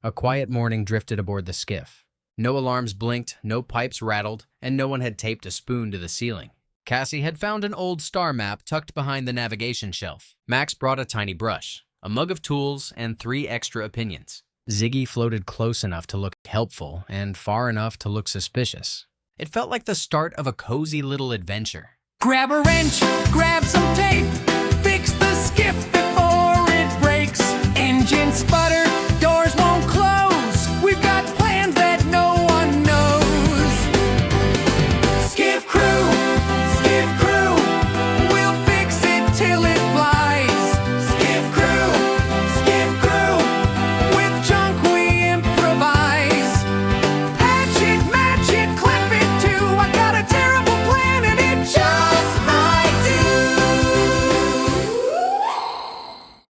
A quiet morning drifted aboard the skiff. No alarms blinked, no pipes rattled, and no one had taped a spoon to the ceiling. Cassie had found an old star map tucked behind the navigation shelf. Max brought a tiny brush, a mug of tools, and 3 extra opinions. Ziggy floated close enough to look helpful and far enough to look suspicious. It felt like the start of a cozy little adventure. Grab a wrench, grab some tape, fix the skiff before it breaks. Engine sputter, doors won't close. We've got plans that no one knows. Skiff Crew, we'll fix it till it flies. Skiff Crew, with junk we improvise. Patch it, match it, clip it too. I got a terrible plan and it just might do.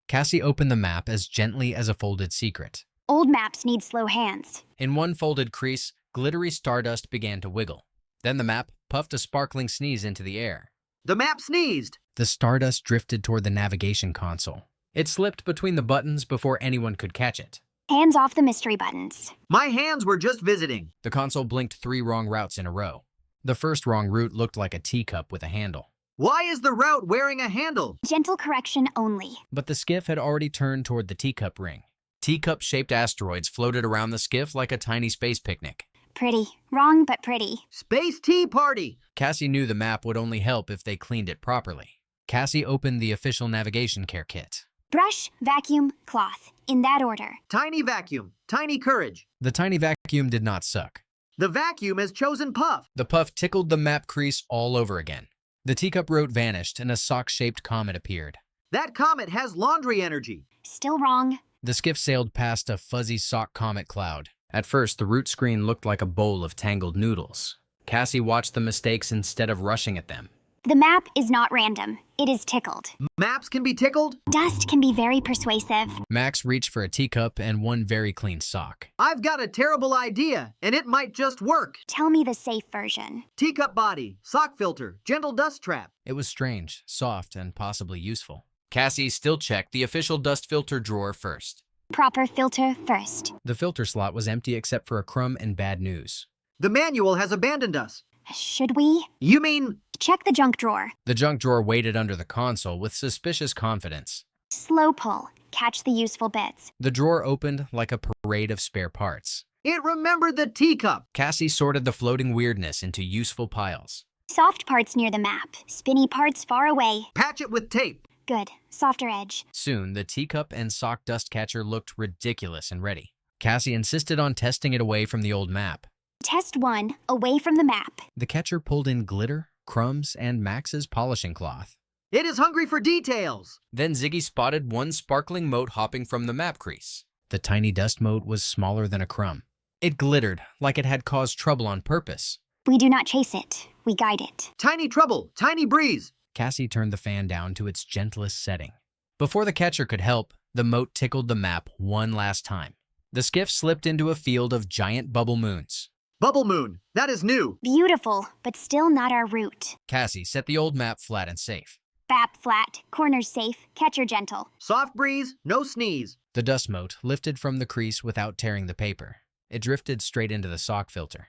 Cassie opened the map as gently as a folded secret. Old maps need slow hands. In one folded crease, glittery stardust began to wiggle. Then the map puffed a sparkling sneeze into the air. The map sneezed. The stardust drifted toward the navigation console. It slipped between the buttons before anyone could catch it. Hands off the mystery buttons. My hands were just visiting. The console blinked 3 wrong routes in a row. The first wrong route looked like a teacup with a handle. Why is the route wearing a handle? Gentle correction only. But the skiff had already turned toward the teacup ring. Teacup-shaped asteroids floated around the skiff like a tiny space picnic. Pretty. Wrong, but pretty. Space tea party. Cassie knew the map would only help if they cleaned it properly. Cassie opened the official navigation care kit. Brush, vacuum, cloth. In that order. Tiny vacuum. Tiny courage. The tiny vacuum did not suck. The vacuum has chosen Puff. The puff tickled the map crease all over again. The teacup route vanished and a sock-shaped comet appeared. That comet has laundry energy. Still wrong. The skiff sailed past a fuzzy sock comet cloud. At first, the route screen looked like a bowl of tangled noodles. Cassie watched the mistakes instead of rushing at them. The map is not random. It is tickled. Maps can be tickled. Dust can be very persuasive. Max reached for a teacup and one very clean sock. I've got a terrible idea, and it might just work. Tell me the safe version. Teacup body, sock filter, gentle dust trap. It was strange, soft, and possibly useful. Cassie still checked the official dust filter drawer first. Proper filter first. The filter slot was empty except for a crumb and bad news. The manual has abandoned us. Should we? You mean... Check the junk drawer. The junk drawer waited under the console with suspicious confidence. Slow pull. Catch the useful bits. The drawer opened like a parade of spare parts. It remembered the teacup. Cassie sorted the floating weirdness into useful piles. Soft parts near the map. Spinny parts far away. Patch it with tape. Good. Softer edge. Soon, the teacup and sock dust catcher looked ridiculous and ready. Cassie insisted on testing it away from the old map. Test 1. Away from the map. The catcher pulled in glitter, crumbs, and Max's polishing cloth. It is hungry for details. Then Ziggy spotted one sparkling mote hopping from the map crease. The tiny dust mote was smaller than a crumb. It glittered like it had caused trouble on purpose. We do not chase it. We guide it. Tiny trouble, tiny breeze. Cassie turned the fan down to its gentlest setting. Before the catcher could help, the mote tickled the map one last time. The skiff slipped into a field of giant bubble moons. Bubble moon, that is new. Beautiful, but still not our route. Cassie set the old map flat and safe. Bap flat, corners safe, catcher gentle. Soft breeze, no sneeze. The dust mote lifted from the crease without tearing the paper. It drifted straight into the sock filter.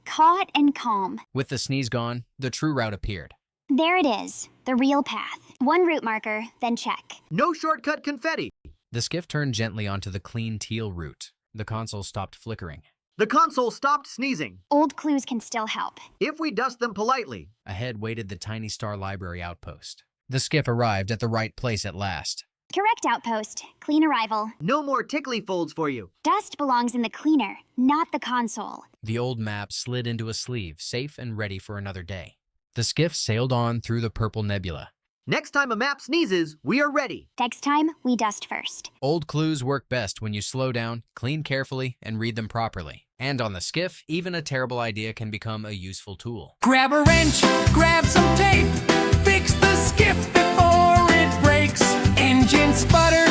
Caught and calm. With the sneeze gone, the true route appeared. There it is, the real path. One route marker, then check. No shortcut confetti. The skiff turned gently onto the clean teal route. The console stopped flickering. The console stopped sneezing. Old clues can still help. If we dust them politely. Ahead waited the tiny star library outpost. The skiff arrived at the right place at last. Correct outpost. Clean arrival. No more tickly folds for you. Dust belongs in the cleaner, not the console. The old map slid into a sleeve, safe and ready for another day. The skiff sailed on through the purple nebula. Next time a map sneezes, we are ready. Next time, we dust first. Old clues work best when you slow down, clean carefully, and read them properly. And on the skiff, even a terrible idea can become a useful tool. Grab a wrench, grab some tape, fix the skiff before it breaks. Engine sputter,